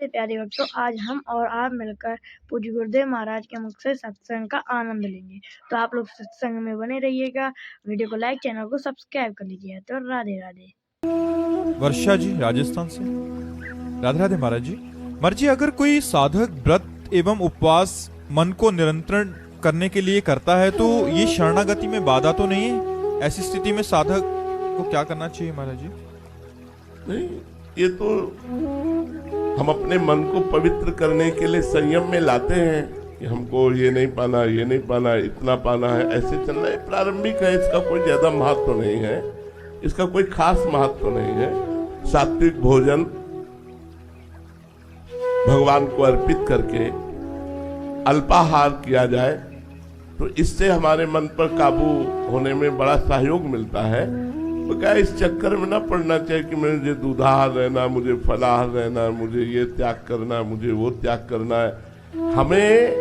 प्यारे भक्तों, आज हम और आप मिलकर पूज्य गुरुदेव महाराज के मुख से सत्संग का आनंद लेंगे। तो आप लोग सत्संग में बने रहिएगा। वीडियो को लाइक, चैनल को सब्सक्राइब कर लीजिए। तो राधे राधे। वर्षा जी राजस्थान से। राधे राधे महाराज जी। महाराज जी, अगर कोई साधक व्रत एवं उपवास मन को नियंत्रण करने के लिए करता है तो ये शरणागति में बाधा तो नहीं है? ऐसी स्थिति में साधक को क्या करना चाहिए महाराज जी? नहीं, ये तो हम अपने मन को पवित्र करने के लिए संयम में लाते हैं कि हमको ये नहीं पाना, ये नहीं पाना, इतना पाना है, ऐसे चलना है। प्रारंभिक है, इसका कोई ज्यादा महत्व नहीं है, इसका कोई खास महत्व नहीं है। सात्विक भोजन भगवान को अर्पित करके अल्पाहार किया जाए तो इससे हमारे मन पर काबू होने में बड़ा सहयोग मिलता है। तो क्या इस चक्कर में ना पड़ना चाहिए कि मुझे दूधाहार रहना, मुझे फलाहार रहना, मुझे ये त्याग करना, मुझे वो त्याग करना है। हमें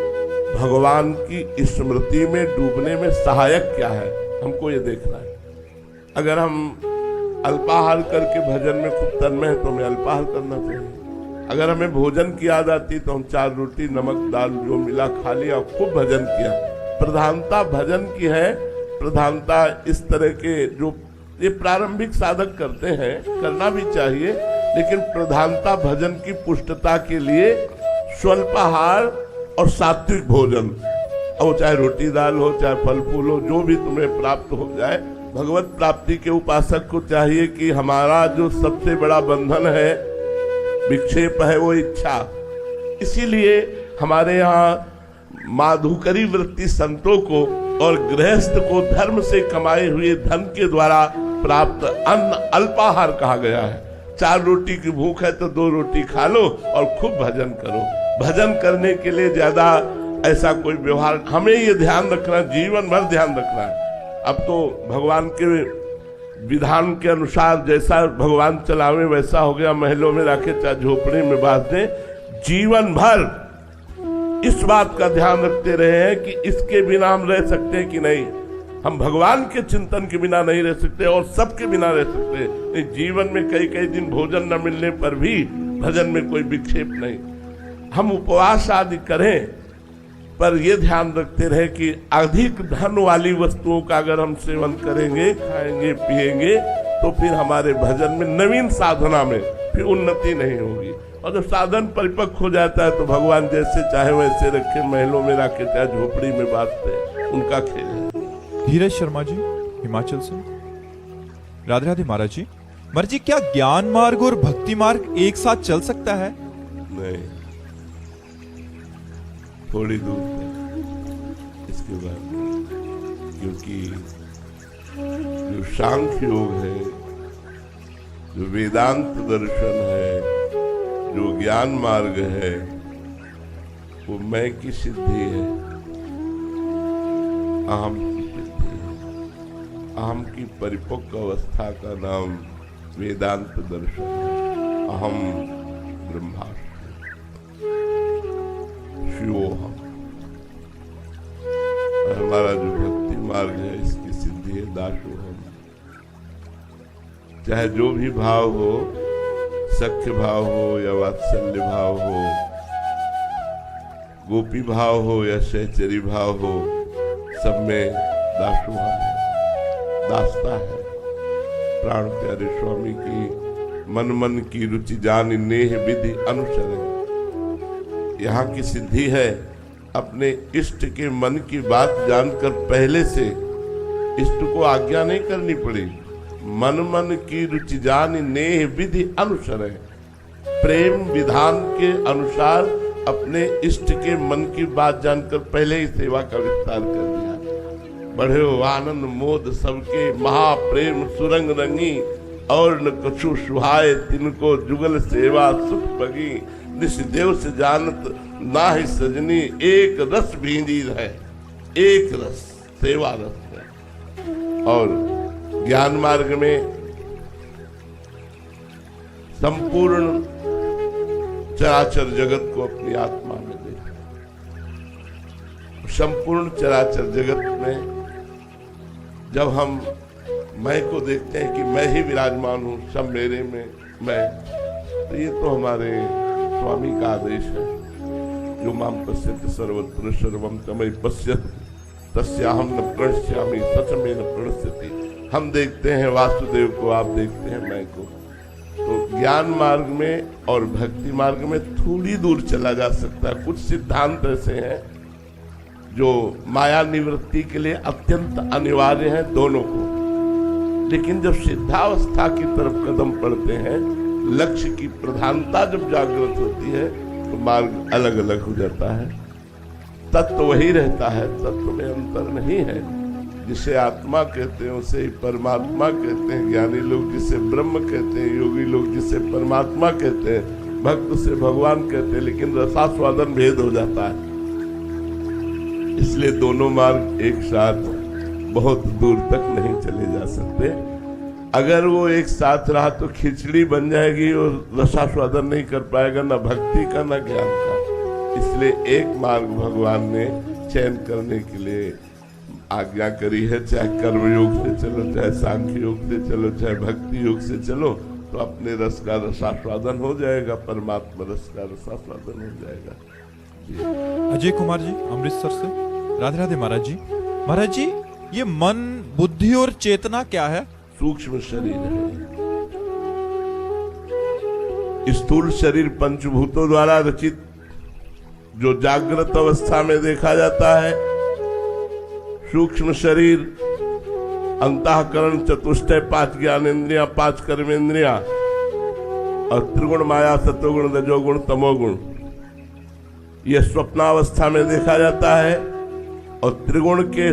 भगवान की स्मृति में डूबने में सहायक क्या है, हमको ये देखना है। अगर हम अल्पाहार करके भजन में खूब तन्मय है तो हमें अल्पाहार करना चाहिए। अगर हमें भोजन की याद आती तो हम 4 रोटी नमक दाल जो मिला खा लिया, खूब भजन किया। प्रधानता भजन की है, प्रधानता इस तरह के जो ये प्रारंभिक साधक करते हैं, करना भी चाहिए, लेकिन प्रधानता भजन की पुष्टता के लिए स्वल्पाहार और सात्विक भोजन, और चाहे रोटी दाल हो, चाहे फल फूल हो, जो भी तुम्हें प्राप्त हो जाए। भगवत प्राप्ति के उपासक को चाहिए कि हमारा जो सबसे बड़ा बंधन है, विक्षेप है, वो इच्छा। इसीलिए हमारे यहाँ माधुकरी वृत्ति संतों को और गृहस्थ को धर्म से कमाए हुए धन के द्वारा प्राप्त अन्न अल्पाहार कहा गया है। 4 रोटी की भूख है तो 2 रोटी खा लो और खूब भजन करो। भजन करने के लिए ज्यादा ऐसा कोई व्यवहार, हमें ये ध्यान रखना, जीवन भर ध्यान रखना है। अब तो भगवान के विधान के अनुसार जैसा भगवान चलावे वैसा हो गया। महलों में रखे चाहे झोपड़ी में बांध दे, जीवन भर इस बात का ध्यान रखते रहे हैं कि इसके बिना हम रह सकते हैं कि नहीं। हम भगवान के चिंतन के बिना नहीं रह सकते और सबके बिना रह सकते। जीवन में कई कई दिन भोजन न मिलने पर भी भजन में कोई विक्षेप नहीं। हम उपवास आदि करें पर यह ध्यान रखते रहे कि अधिक धन वाली वस्तुओं का अगर हम सेवन करेंगे, खाएंगे, पिएंगे तो फिर हमारे भजन में, नवीन साधना में फिर उन्नति नहीं होगी। और जब साधन परिपक्व हो जाता है तो भगवान जैसे चाहे वैसे रखे, महलों में रखे चाहे झोपड़ी में बांधते, उनका खेल है। धीरज शर्मा जी हिमाचल से। राधे राधे महाराज जी। महाराज जी, क्या ज्ञान मार्ग और भक्ति मार्ग एक साथ चल सकता है? नहीं, थोड़ी दूर है इसके बाद, क्योंकि जो सांख्य योग है, जो वेदांत दर्शन है, जो ज्ञान मार्ग है, वो मैं की सिद्धि है, अहम की सिद्धि है। अहम की परिपक्व अवस्था का नाम वेदांत दर्शन है। अहम ब्रह्मास्मि शिवोहम। हमारा जो भक्ति मार्ग है, इसकी सिद्धि है दासोहम। चाहे जो भी भाव हो, सख्य भाव हो या वात्सल्य भाव हो, गोपी भाव हो या सहचरी भाव हो, सब में दासोहम है, दासता है। प्राण प्यारे स्वामी की मन मन की रुचि जान नेह विधि अनुसरण। यहाँ की सिद्धि है अपने इष्ट के मन की बात जानकर पहले से इष्ट को आज्ञा नहीं करनी पड़ी। मन मन की रुचि जान नेह विधि अनुसरण, प्रेम विधान के अनुसार अपने इष्ट के मन की बात जानकर पहले ही सेवा का विस्तार कर दिया। बढ़े आनंद मोद सबके महाप्रेम सुरंग रंगी, और न कछु सुहाए तिनको जुगल सेवा सुख पगी। निष्देव से जानत ना ही सजनी, एक रस भींजी है, एक रस सेवा रस है। और ज्ञान मार्ग में संपूर्ण चराचर जगत को अपनी आत्मा में देखा। संपूर्ण चराचर जगत में जब हम मैं को देखते हैं कि मैं ही विराजमान हूं, सब मेरे में मैं, तो ये तो हमारे स्वामी का आदेश है, जो माम पश्यति सर्वत्र सर्वम तमय पश्यति तस्याहम न प्रणश्यामि सच में न प्रणश्यति। हम देखते हैं वासुदेव को, आप देखते हैं मैं को। तो ज्ञान मार्ग में और भक्ति मार्ग में थोड़ी दूर चला जा सकता है। कुछ सिद्धांत ऐसे हैं जो माया निवृत्ति के लिए अत्यंत अनिवार्य हैं दोनों को, लेकिन जब सिद्धावस्था की तरफ कदम पड़ते हैं, लक्ष्य की प्रधानता जब जागृत होती है, तो मार्ग अलग अलग हो जाता है। तत्व वही रहता है, तत्व में अंतर नहीं है। जिसे आत्मा कहते हैं उसे ही परमात्मा कहते हैं। ज्ञानी लोग जिसे ब्रह्म कहते हैं, योगी लोग जिसे परमात्मा कहते हैं, भक्त से भगवान कहते हैं, लेकिन रसास्वादन भेद हो जाता है। इसलिए दोनों मार्ग एक साथ बहुत दूर तक नहीं चले जा सकते। अगर वो एक साथ रहा तो खिचड़ी बन जाएगी और रसास्वादन नहीं कर पाएगा, ना भक्ति का ना ज्ञान का। इसलिए एक मार्ग भगवान ने चयन करने के लिए आज्ञा करी है। चाहे कर्म योग से चलो, चाहे सांख्य योग से चलो, चाहे भक्ति योग से चलो, तो अपने रस का रसास्वादन हो जाएगा, परमात्मा रस का रसास्वादन हो जाएगा। अजय कुमार जी अमृतसर से। राधे राधे महाराज जी। महाराज जी, ये मन, बुद्धि और चेतना क्या है? सूक्ष्म शरीर है। स्थूल शरीर पंचभूतों द्वारा रचित, जो जागृत अवस्था में देखा जाता है। सूक्ष्म शरीर अंतःकरण, चतुष्टय, 5 ज्ञानेंद्रियां, 5 कर्मेंद्रियां और त्रिगुण माया, सतोगुण, रजोगुण, तमोगुण, यह स्वप्नावस्था में देखा जाता है। और त्रिगुण के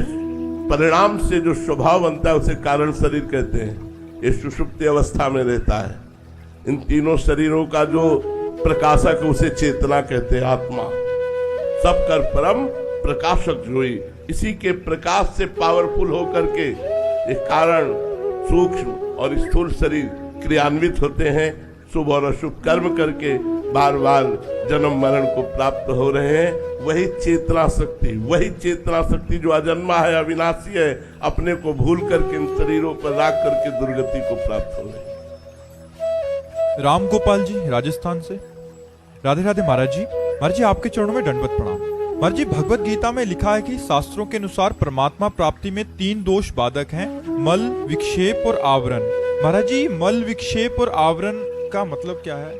परिणाम से जो स्वभाव बनता है उसे कारण शरीर कहते हैं। ये सुषुप्ति अवस्था में रहता है। इन तीनों शरीरों का जो प्रकाशक उसे चेतना कहते हैं, आत्मा। सब कर परम प्रकाशक जोई, इसी के प्रकाश से पावरफुल होकर के ये कारण, सूक्ष्म और स्थूल शरीर क्रियान्वित होते हैं। शुभ और अशुभ कर्म करके बार बार जन्म मरण को प्राप्त हो रहे हैं। वही चेतना शक्ति जो अजन्मा है, अविनाशी है, अपने को भूल करके इन शरीरों पर राख करके दुर्गति को प्राप्त हो रहे हैं। राम गोपाल जी राजस्थान से। राधे राधे महाराज जी। महाराज जी, आपके चरणों में दंडवत प्रणाम। महाराज जी, भगवत गीता में लिखा है कि शास्त्रों के अनुसार परमात्मा प्राप्ति में 3 दोष बाधक हैं, मल, विक्षेप और आवरण। महाराज जी, मल, विक्षेप और आवरण का मतलब क्या है?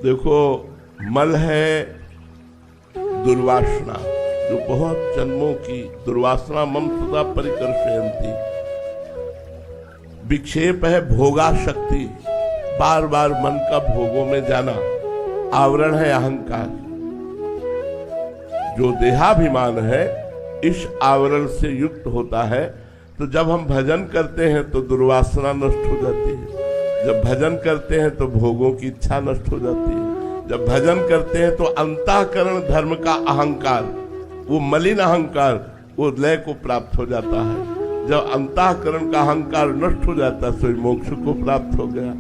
देखो, मल है दुर्वासना, जो बहुत जन्मों की दुर्वासना मम सदा परिकर्षयन्ति। विक्षेप है भोगा शक्ति, बार बार मन का भोगों में जाना। आवरण है अहंकार, जो देहाभिमान है, इस आवरण से युक्त होता है। तो जब हम भजन करते हैं तो दुर्वासना नष्ट हो जाती है। जब भजन करते हैं तो भोगों की इच्छा नष्ट हो जाती है। जब भजन करते हैं तो अंतःकरण धर्म का अहंकार, वो मलिन अहंकार, वो लय को प्राप्त हो जाता है। जब अंतःकरण का अहंकार नष्ट हो जाता है, तो मोक्ष को प्राप्त हो गया।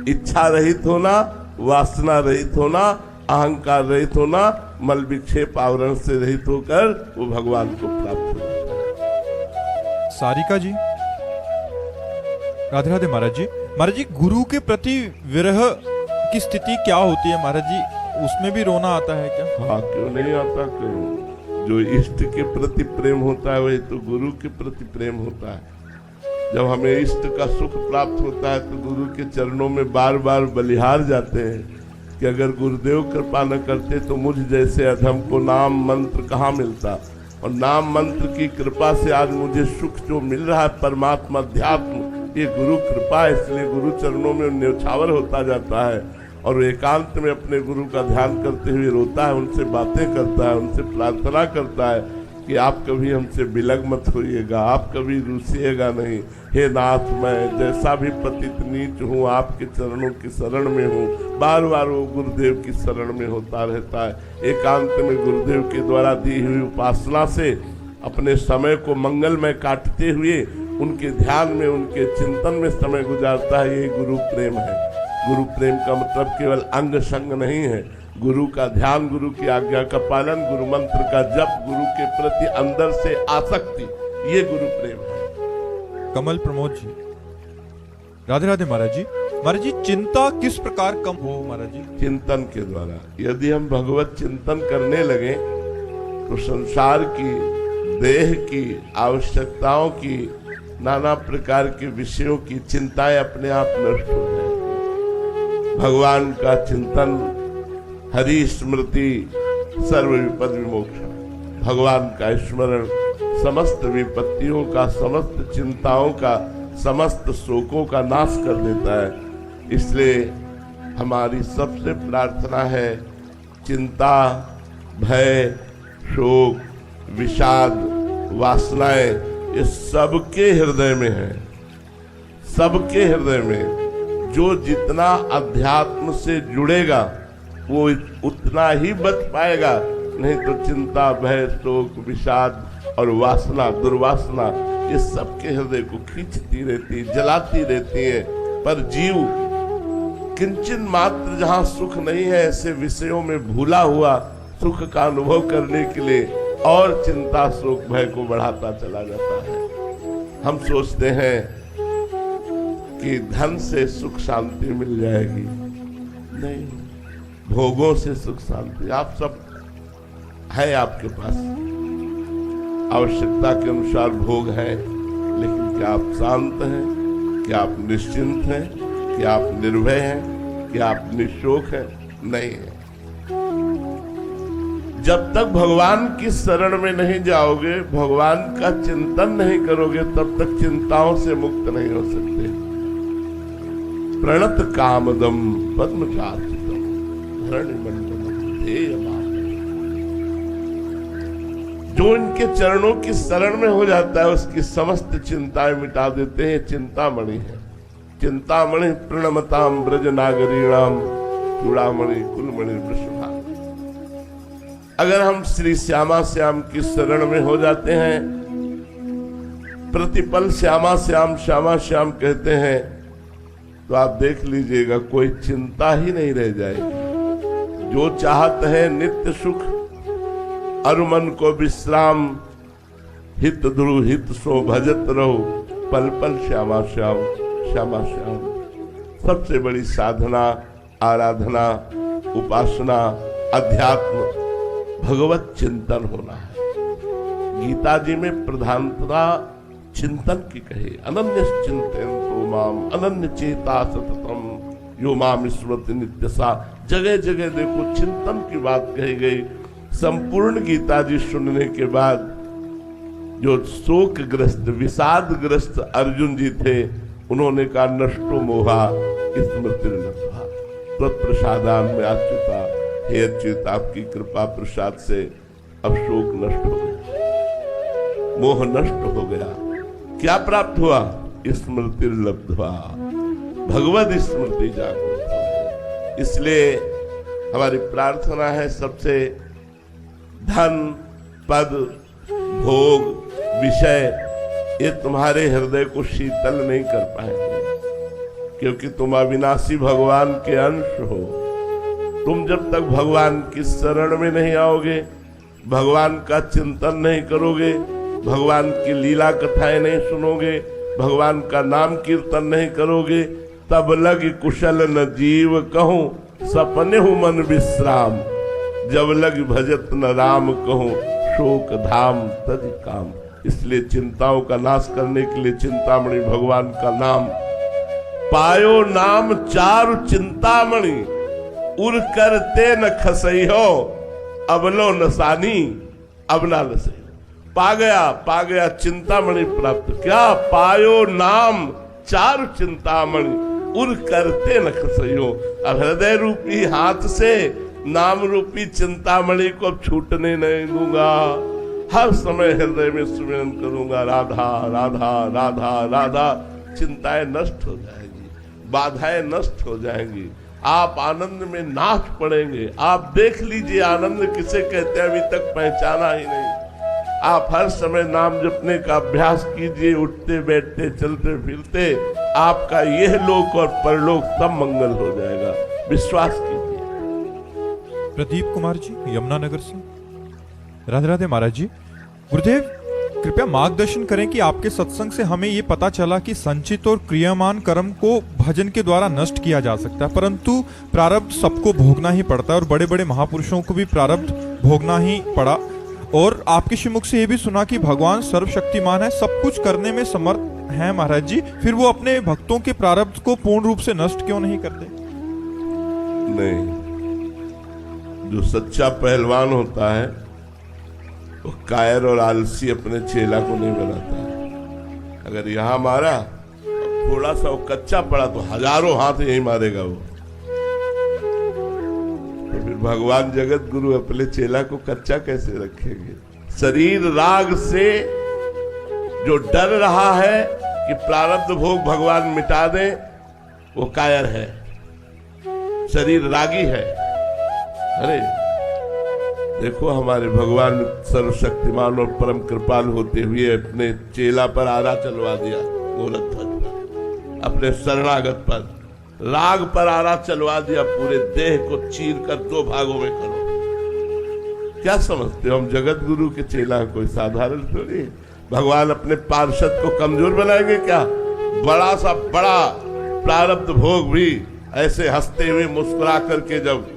इच्छा रहित होना, वासना रहित होना, अहंकार रहित होना, मल विक्षेप आवरण से रहित होकर वो भगवान को प्राप्त हो जाता है। सारिका जी। राधे राधे महाराज जी। महाराज जी, गुरु के प्रति विरह की स्थिति क्या होती है महाराज जी? उसमें भी रोना आता है क्या? हाँ, क्यों नहीं आता? क्यों? जो इष्ट के प्रति प्रेम होता है वही तो गुरु के प्रति प्रेम होता है। जब हमें इष्ट का सुख प्राप्त होता है तो गुरु के चरणों में बार बार बलिहार जाते हैं कि अगर गुरुदेव कृपा न करते तो मुझ जैसे अधम को नाम मंत्र कहाँ मिलता। और नाम मंत्र की कृपा से आज मुझे सुख जो मिल रहा है, परमात्मा अध्यात्म, ये गुरु कृपा है। इसलिए गुरु चरणों में न्यौछावर होता जाता है और एकांत में अपने गुरु का ध्यान करते हुए रोता है, उनसे बातें करता है, उनसे प्रार्थना करता है कि आप कभी हमसे विलग मत होइएगा, आप कभी रूसिएगा नहीं। हे नाथ, मैं जैसा भी पतित नीच हूँ, आपके चरणों की शरण में हूँ। बार बार वो गुरुदेव की शरण में होता रहता है। एकांत में गुरुदेव के द्वारा दी हुई उपासना से अपने समय को मंगलमय काटते हुए उनके ध्यान में, उनके चिंतन में समय गुजारता है। ये गुरु प्रेम है। गुरु प्रेम का मतलब केवल अंग संग नहीं है। गुरु का ध्यान, गुरु की आज्ञा का पालन, गुरु मंत्र का जप, गुरु के प्रति अंदर से आसक्ति, ये गुरु प्रेम है। कमल प्रमोद जी। राधे राधे महाराज जी। महाराज जी चिंता किस प्रकार कम हो महाराज जी? चिंतन के द्वारा। यदि हम भगवत चिंतन करने लगे तो संसार की, देह की आवश्यकताओं की, नाना प्रकार के विषयों की चिंताएं अपने आप नष्ट हो जाएंगी। भगवान का चिंतन, हरि स्मृति सर्व विपद विमोक्षण। भगवान का स्मरण समस्त विपत्तियों का, समस्त चिंताओं का, समस्त शोकों का नाश कर देता है। इसलिए हमारी सबसे प्रार्थना है, चिंता, भय, शोक, विषाद, वासनाएं ये सबके हृदय में है, सबके हृदय में। जो जितना अध्यात्म से जुड़ेगा वो उतना ही बच पाएगा, नहीं तो चिंता, भय, शोक, विषाद और वासना, दुर्वासना ये सबके हृदय को खींचती रहती, जलाती रहती है। पर जीव किंचन मात्र जहां सुख नहीं है, ऐसे विषयों में भूला हुआ सुख का अनुभव करने के लिए और चिंता, शोक, भय को बढ़ाता चला जाता है। हम सोचते हैं कि धन से सुख शांति मिल जाएगी, नहीं, भोगों से सुख शांति। आप सब है, आपके पास आवश्यकता के अनुसार भोग है, लेकिन क्या आप शांत हैं? क्या आप निश्चिंत हैं? क्या आप निर्भय हैं? क्या आप निशोक हैं? नहीं है। जब तक भगवान की शरण में नहीं जाओगे, भगवान का चिंतन नहीं करोगे, तब तक चिंताओं से मुक्त नहीं हो सकते। प्रणत कामदम पद्मचार्चितम धरणिमंडलम ध्येयमाम। जो इनके चरणों की शरण में हो जाता है, उसकी समस्त चिंताएं मिटा देते हैं। चिंतामणि है। चिंतामणि प्रणमताम ब्रज नागरीणाम चूड़ामणि कुलमणि वृषभा। अगर हम श्री श्यामा श्याम की शरण में हो जाते हैं, प्रतिपल श्यामा श्याम श्यामा श्याम कहते हैं, तो आप देख लीजिएगा कोई चिंता ही नहीं रह जाएगी। जो चाहत है नित्य सुख, अरुमन को विश्राम, हित ध्रुव हित सो भजत रहो, पल पल श्यामा श्याम श्यामा श्याम। सबसे बड़ी साधना, आराधना, उपासना, अध्यात्म, भगवत चिंतन होना है। गीता जी में प्रधानता चिंतन की कही, अनन्य चिंतयन्तु माम अनन्य चेता सततम यो माम स्मृति नित्यसा। जगह जगह देखो चिंतन की बात कही गई। संपूर्ण गीता जी सुनने के बाद जो शोकग्रस्त, विषादग्रस्त अर्जुन जी थे, उन्होंने कहा नष्टो मोहा स्मृतिर्नत्वा तत्प्रसादान में अच्युता। हे अच्युत, आपकी कृपा प्रसाद से अब शोक नष्ट हो गया, मोह नष्ट हो गया। क्या प्राप्त हुआ? स्मृतिर्लब्ध्वा, भगवद स्मृति जागृत हो। इसलिए हमारी प्रार्थना है, सबसे धन, पद, भोग, विषय ये तुम्हारे हृदय को शीतल नहीं कर पाएंगे, क्योंकि तुम अविनाशी भगवान के अंश हो। तुम जब तक भगवान की शरण में नहीं आओगे, भगवान का चिंतन नहीं करोगे, भगवान की लीला कथाएं नहीं सुनोगे, भगवान का नाम कीर्तन नहीं करोगे, तब लग कुशल न जीव कहूं, सपने हूं मन विश्राम। जब लग भजत न राम कहूं, शोक धाम तज काम। इसलिए चिंताओं का नाश करने के लिए चिंतामणि भगवान का नाम। पायो नाम चारु चिंतामणि, उर करते न खसई हो, अबलो नसानी अब ना नसई। पा गया चिंतामणि प्राप्त। क्या पायो नाम चारु चिंतामणि, उर करते न खसई हो। अब हृदय रूपी हाथ से नाम रूपी चिंतामणि को छूटने नहीं दूंगा। हर समय हृदय में सुमिरन करूंगा, राधा राधा राधा राधा। चिंताएं नष्ट हो जाएंगी, बाधाएं नष्ट हो जाएंगी, आप आनंद में नाच पड़ेंगे। आप देख लीजिए आनंद किसे कहते हैं, अभी तक पहचाना ही नहीं। आप हर समय नाम जपने का अभ्यास कीजिए, उठते बैठते चलते फिरते आपका यह लोक और परलोक सब मंगल हो जाएगा, विश्वास कीजिए। प्रदीप कुमार जी यमुनानगर से। राधे राधे महाराज जी। गुरुदेव, कृपया मार्गदर्शन करें कि आपके सत्संग से हमें ये पता चला कि संचित और क्रियामान कर्म को भजन के द्वारा नष्ट किया जा सकता है, परंतु प्रारब्ध सबको भोगना ही पड़ता है और बड़े बड़े महापुरुषों को भी प्रारब्ध भोगना ही पड़ा। और आपके श्रीमुख से ये भी सुना कि भगवान सर्वशक्तिमान है, सब कुछ करने में समर्थ है महाराज जी, फिर वो अपने भक्तों के प्रारब्ध को पूर्ण रूप से नष्ट क्यों नहीं करते? नहीं, जो सच्चा पहलवान होता है वो कायर और आलसी अपने चेला को नहीं बनाता है। अगर यहां मारा थोड़ा सा वो कच्चा पड़ा तो हजारों हाथ यही मारेगा वो। तो फिर भगवान जगत गुरु अपने चेला को कच्चा कैसे रखेंगे? शरीर राग से जो डर रहा है कि प्रारब्ध भोग भगवान मिटा दे, वो कायर है, शरीर रागी है। अरे देखो, हमारे भगवान सर्वशक्तिमान और परम कृपाल होते हुए अपने चेला पर आरा चलवा दिया, गोरखध्वज पर, अपने शरणागत पर राग पर आरा चलवा दिया, पूरे देह को चीर कर 2 भागों में करो। क्या समझते हो हम जगत गुरु के चेला कोई साधारण थोड़ी है? भगवान अपने पार्षद को कमजोर बनाएंगे क्या? बड़ा सा बड़ा प्रारब्ध भोग भी ऐसे हंसते हुए मुस्कुरा करके जब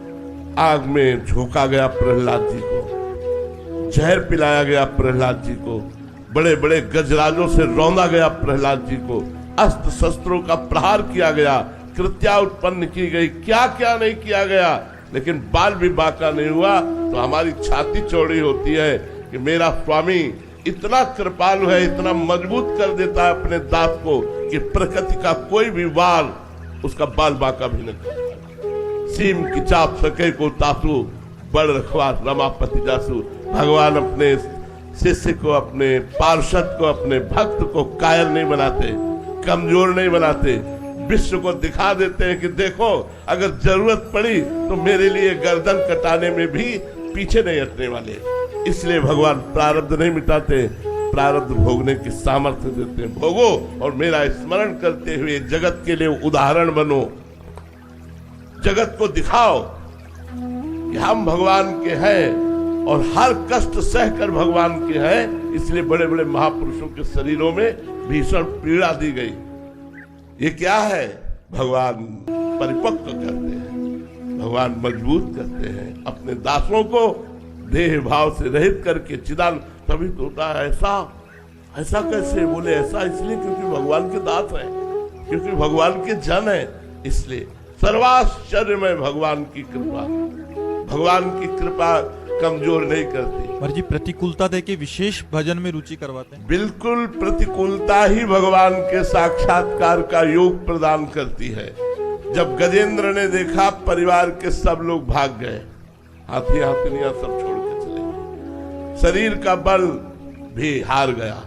आग में झोंका गया प्रहलाद जी को, जहर पिलाया गया प्रहलाद जी को, बड़े बड़े गजराजों से रौंदा गया प्रहलाद जी को, अस्त्र शस्त्रों का प्रहार किया गया, कृत्या उत्पन्न की गई, क्या क्या नहीं किया गया, लेकिन बाल भी बाका नहीं हुआ। तो हमारी छाती चौड़ी होती है कि मेरा स्वामी इतना कृपालु है, इतना मजबूत कर देता है अपने दास को कि प्रकृति का कोई भी वार उसका बाल बाका भी नहीं करता। सीम की चाप सके को तासु, बड़ रखवार रमापति जासु। भगवान अपने शिष्य को, अपने पार्षद को, अपने भक्त को कायर नहीं बनाते, कमजोर नहीं बनाते, विश्व को दिखा देते हैं कि देखो अगर जरूरत पड़ी तो मेरे लिए गर्दन कटाने में भी पीछे नहीं हटने वाले। इसलिए भगवान प्रारब्ध नहीं मिटाते, प्रारब्ध भोगने की सामर्थ्य देते हैं। भोगो और मेरा स्मरण करते हुए जगत के लिए उदाहरण बनो, जगत को दिखाओ कि हम भगवान के हैं और हर कष्ट सहकर भगवान के हैं। इसलिए बड़े बड़े महापुरुषों के शरीरों में भीषण पीड़ा दी गई। ये क्या है? भगवान परिपक्व करते हैं, भगवान मजबूत करते हैं अपने दासों को, देह भाव से रहित करके चिदान। तभी तो होता है ऐसा कैसे बोले? ऐसा इसलिए क्योंकि भगवान के दास हैं, क्योंकि भगवान के जन हैं। इसलिए सर्वाश्चर्य में भगवान की कृपा, भगवान की कृपा कमजोर नहीं करती। पर जी प्रतिकूलता दे के विशेष भजन में रुचि करवाते हैं। बिल्कुल, प्रतिकूलता ही भगवान के साक्षात्कार का योग प्रदान करती है। जब गजेंद्र ने देखा परिवार के सब लोग भाग गए, हाथी हाथिनियां सब छोड़ के चले गए, शरीर का बल भी हार गया,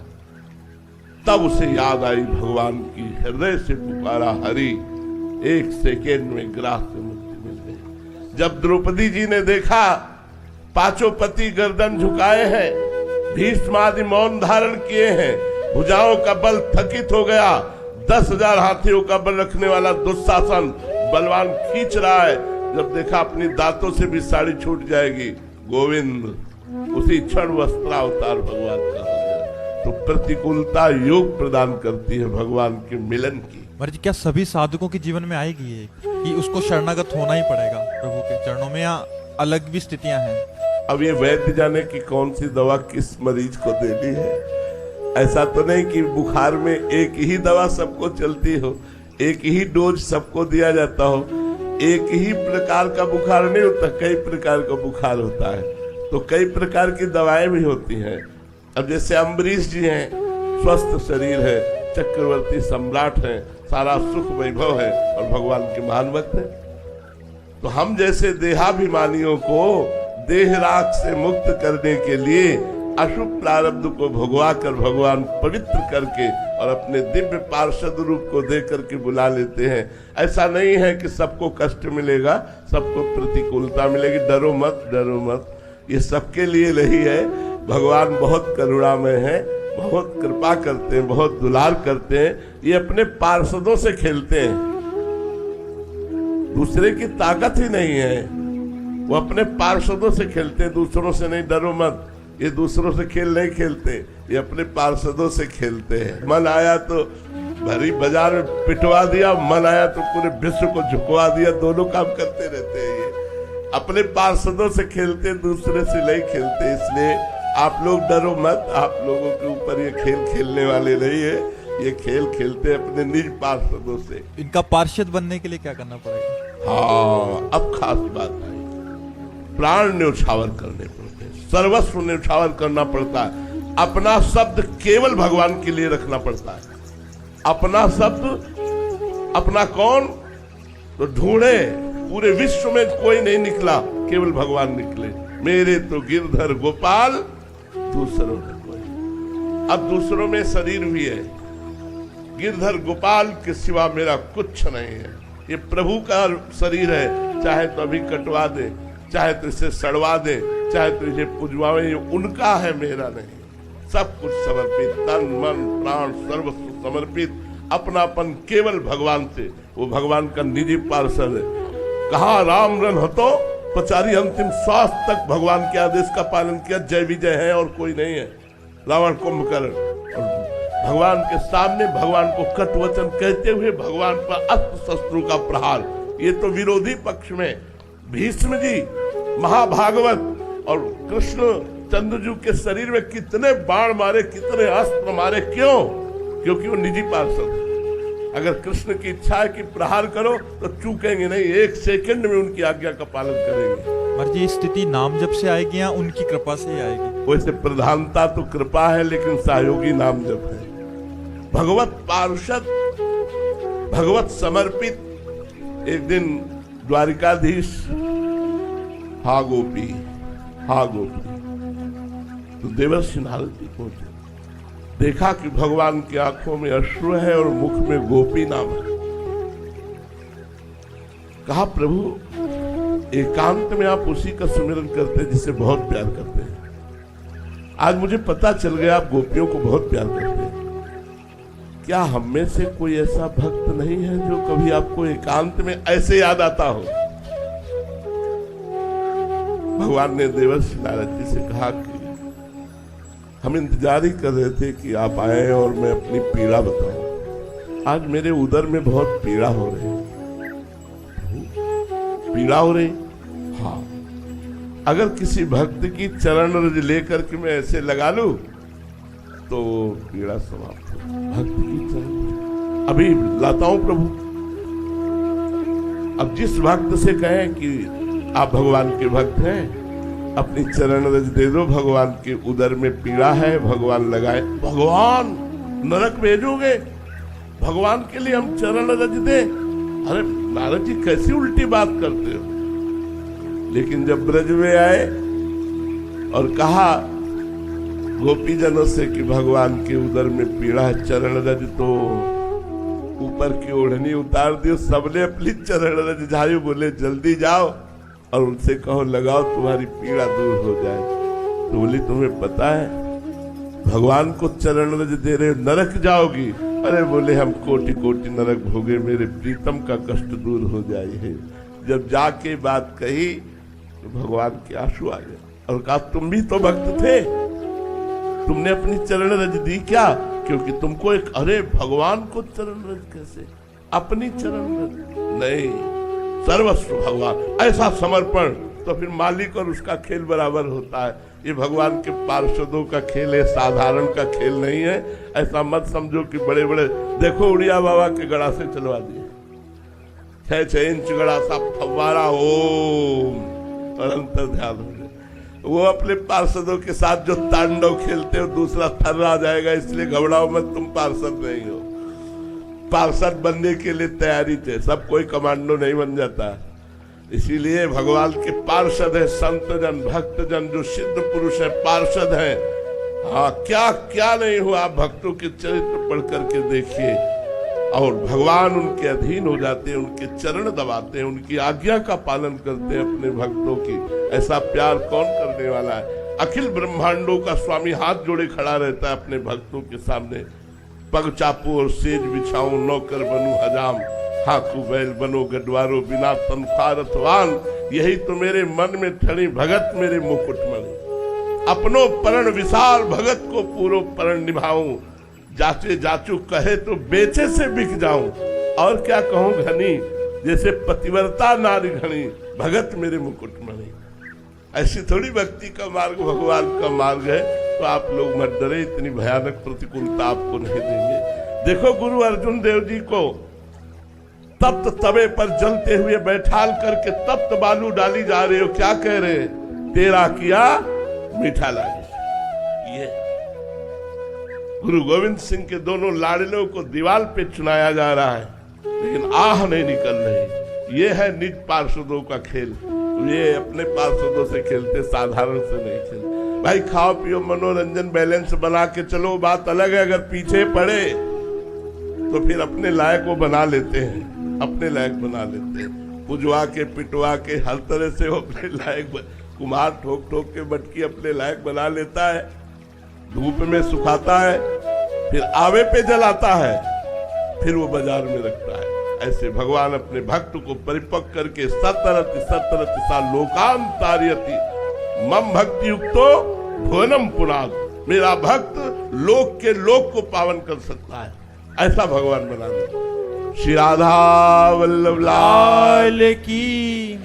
तब उसे याद आई भगवान की, हृदय से पुकारा हरि, 1 सेकेंड में ग्रास से मुक्ति मिल गई। जब द्रौपदी जी ने देखा पांचों पति गर्दन झुकाए हैं, भीष्म आदि मौन धारण किए हैं, भुजाओं का बल थकित हो गया, 10,000 हाथियों का बल रखने वाला दुशासन बलवान खींच रहा है, जब देखा अपनी दांतों से भी साड़ी छूट जाएगी, गोविंद उसी क्षण वस्त्रावतार भगवान का हो गया। तो प्रतिकूलता योग प्रदान करती है भगवान के मिलन की। महाराज क्या सभी साधकों के जीवन में आएगी ये कि उसको शरणागत होना ही पड़ेगा प्रभु के चरणों में, या अलग भी स्थितियां हैं? अब ये वैद्य जाने की कौन सी दवा किस मरीज को देनी है। ऐसा तो नहीं कि बुखार में एक ही दवा सबको चलती हो, एक ही डोज सबको दिया जाता हो, एक ही प्रकार का बुखार नहीं होता, कई प्रकार का बुखार होता है, तो कई प्रकार की दवाएं भी होती हैं। अब जैसे अम्बरीश जी हैं, स्वस्थ शरीर है, चक्रवर्ती सम्राट हैं, सारा सुख वैभव है और भगवान के महान भक्त हैं। तो हम जैसे देहाभिमानियों को देह राग से मुक्त करने के लिए अशुभ प्रारब्ध को भगवा कर भगवान पवित्र करके और अपने दिव्य पार्षद रूप को दे करके बुला लेते हैं। ऐसा नहीं है कि सबको कष्ट मिलेगा, सबको प्रतिकूलता मिलेगी, डरो मत, डरो मत, ये सबके लिए नहीं है। भगवान बहुत करुणामय है, बहुत कृपा करते हैं, बहुत दुलार करते हैं। ये अपने पार्षदों से खेलते हैं, दूसरे की ताकत ही नहीं है, वो अपने पार्षदों से खेलते हैं, दूसरों से नहीं। डरो मत, ये दूसरों से खेल नहीं खेलते, ये अपने पार्षदों से खेलते हैं। मन आया तो भरी बाजार में पिटवा दिया, मन आया तो पूरे विश्व को झुकवा दिया, दोनों काम करते रहते हैं। ये अपने पार्षदों से खेलते, दूसरे से नहीं खेलते। इसलिए आप लोग डरो मत, आप लोगों के ऊपर ये खेल खेलने वाले नहीं है, ये खेल खेलते अपने निज पार्षदों से। इनका पार्षद बनने के लिए क्या करना पड़ेगा? हाँ, अब खास बात आई, प्राण न्यौछावर करने पड़ते हैं, सर्वस्व न्यौछावर करना पड़ता है। अपना शब्द केवल भगवान के लिए रखना पड़ता है। अपना शब्द, अपना कौन तो ढूंढे, पूरे विश्व में कोई नहीं निकला, केवल भगवान निकले। मेरे तो गिरधर गोपाल, दूसरों में कोई। अब दूसरों में शरीर भी है, गिरधर गोपाल के सिवा मेरा कुछ नहीं है। ये प्रभु का शरीर है, चाहे तो अभी कटवा दे, चाहे तो इसे सड़वा दे, चाहे तो इसे पुजवावे, ये उनका है, मेरा नहीं। सब कुछ समर्पित, तन मन प्राण सर्वस्व समर्पित, अपनापन केवल भगवान से। वो भगवान का निजी पार्षद है। कहा राम रन हो तो पचारी अंतिम श्वास तक भगवान के आदेश का पालन किया। जय विजय है और कोई नहीं है। रावण कुंभकर्ण भगवान के सामने भगवान को कट वचन कहते हुए भगवान पर अस्त्र शस्त्रों का प्रहार। ये तो विरोधी पक्ष में भीष्म जी, महाभागवत और कृष्ण चंद्रजू के शरीर में कितने बाण मारे, कितने अस्त्र मारे। क्यों? क्योंकि वो निजी पार्षद। अगर कृष्ण की इच्छा है कि प्रहार करो तो चूकेंगे नहीं, एक सेकंड में उनकी आज्ञा का पालन करेंगे। मर्जी स्थिति नाम जप से आएगी या उनकी कृपा से ही आएगी? वैसे प्रधानता तो कृपा है, लेकिन सहयोगी नाम जप है। भगवत पार्षद, भगवत समर्पित। एक दिन द्वारिकाधीश, हा गोपी, हा गोपी, तो देवर्षि नारद जी पहुंचे। देखा कि भगवान की आंखों में अश्रु है और मुख में गोपी नाम है। कहा प्रभु, एकांत में आप उसी का सुमिरन करते हैं जिसे बहुत प्यार करते हैं। आज मुझे पता चल गया आप गोपियों को बहुत प्यार करते हैं। क्या हम में से कोई ऐसा भक्त नहीं है जो कभी आपको एकांत में ऐसे याद आता हो? भगवान ने देवर्षि नारद जी से कहा कि हम इंतजार ही कर रहे थे कि आप आए और मैं अपनी पीड़ा बताऊं। आज मेरे उदर में बहुत पीड़ा हो रही है। पीड़ा हो रही? हाँ। अगर किसी भक्त की चरण रज लेकर के मैं ऐसे लगा लूं तो पीड़ा समाप्त हो। भक्त की चरण अभी लाता हूं प्रभु। अब जिस भक्त से कहें कि आप भगवान के भक्त हैं, अपनी चरण रज दे दो, भगवान के उदर में पीड़ा है, भगवान लगाए। भगवान नरक भेजोगे? भगवान के लिए हम चरण रज दे? अरे नारद जी कैसी उल्टी बात करते हो। लेकिन जब ब्रज में आए और कहा गोपीजनों से कि भगवान के उदर में पीड़ा है, चरण रज, तो ऊपर की ओढ़नी उतार दियो। सबने अपनी चरण रज झाड़ी, बोले जल्दी जाओ और उनसे कहो लगाओ, तुम्हारी पीड़ा दूर हो जाए। तो बोली तुम्हें पता है भगवान को चरण रज दे रहे, नरक जाओगी? अरे बोले हम कोटि कोटि नरक भोगे, मेरे प्रीतम का कष्ट दूर हो जाए। जब जाके बात कही तो भगवान के आंसू आ गए और कहा तुम भी तो भक्त थे, तुमने अपनी चरण रज दी क्या? क्योंकि तुमको एक, अरे भगवान को चरण रज कैसे? अपनी चरण रज नहीं, सर्वस्व भगवान। ऐसा समर्पण तो फिर मालिक और उसका खेल बराबर होता है। ये भगवान के पार्षदों का खेल है, साधारण का खेल नहीं है। ऐसा मत समझो कि बड़े बड़े, देखो उड़िया बाबा के गड़ा से चलवा दिए, 6-6 इंच गड़ा सा फव्वारा, ओम, और अंतर ध्यान हो गया। वो अपने पार्षदों के साथ जो तांडव खेलते हो, दूसरा थर्रा आ जाएगा, इसलिए घबराओ मत, तुम पार्षद नहीं हो। पार्षद बनने के लिए तैयारी थे, सब कोई कमांडो नहीं बन जाता। इसीलिए भगवान के पार्षद है संत जन, भक्त जन, जो सिद्ध पुरुष है पार्षद है। हाँ, क्या क्या नहीं हुआ, आप भक्तों के चरित्र पढ़ करके देखिए। और भगवान उनके अधीन हो जाते हैं, उनके चरण दबाते हैं, उनकी आज्ञा का पालन करते हैं अपने भक्तों की। ऐसा प्यार कौन करने वाला है? अखिल ब्रह्मांडों का स्वामी हाथ जोड़े खड़ा रहता है अपने भक्तों के सामने। पग चापू और सेज बिछाऊं, नौकर बनूं हजाम, हाकू बैल बनो गडवारो, बिना तनख्वाह रथवान, यही तो मेरे मन में ठनी भगत मेरे मुकुटमणि। अपनो परण विशाल भगत को पूरो परण निभाऊं, जाचे जाचू कहे तो बेचे से बिक जाऊं, और क्या कहूं घनी, जैसे पतिव्रता नारी घनी, भगत मेरे मुकुटमणि। ऐसी थोड़ी भक्ति का मार्ग भगवान का मार्ग है। तो आप लोग मत डरे, इतनी भयानक प्रतिकूलता आपको नहीं देंगे। देखो गुरु अर्जुन देव जी को तप्त तवे पर जलते हुए बैठाल करके तप्त बालू डाली जा रहे हो, क्या कह रहे हैं? तेरा किया मीठा लागे। ये गुरु गोविंद सिंह के दोनों लाडलों को दीवार पे चुनाया जा रहा है, लेकिन आह नहीं निकल रही। ये है निज पार्षदों का खेल। ये अपने पार्षदों से खेलते, साधारण से नहीं खेलते। भाई खाओ पियो मनोरंजन बैलेंस बना के चलो, बात अलग है। अगर पीछे पड़े तो फिर अपने लायक वो बना लेते हैं, अपने लायक बना लेते हैं। पुजवा के पिटवा के हर तरह से वो अपने लायक कुम्हार ठोक ठोक के मटकी अपने लायक बना लेता है, धूप में सुखाता है, फिर आवे पे जलाता है, फिर वो बाजार में रखता है। ऐसे भगवान अपने भक्त को परिपक्व करके सतरति सतरति सा लोकांतार्यति मम भक्ति युक्तो भुवनम पुनाद, मेरा भक्त लोक के लोक को पावन कर सकता है, ऐसा भगवान बना दे। श्री राधा वल्लभ लाल की।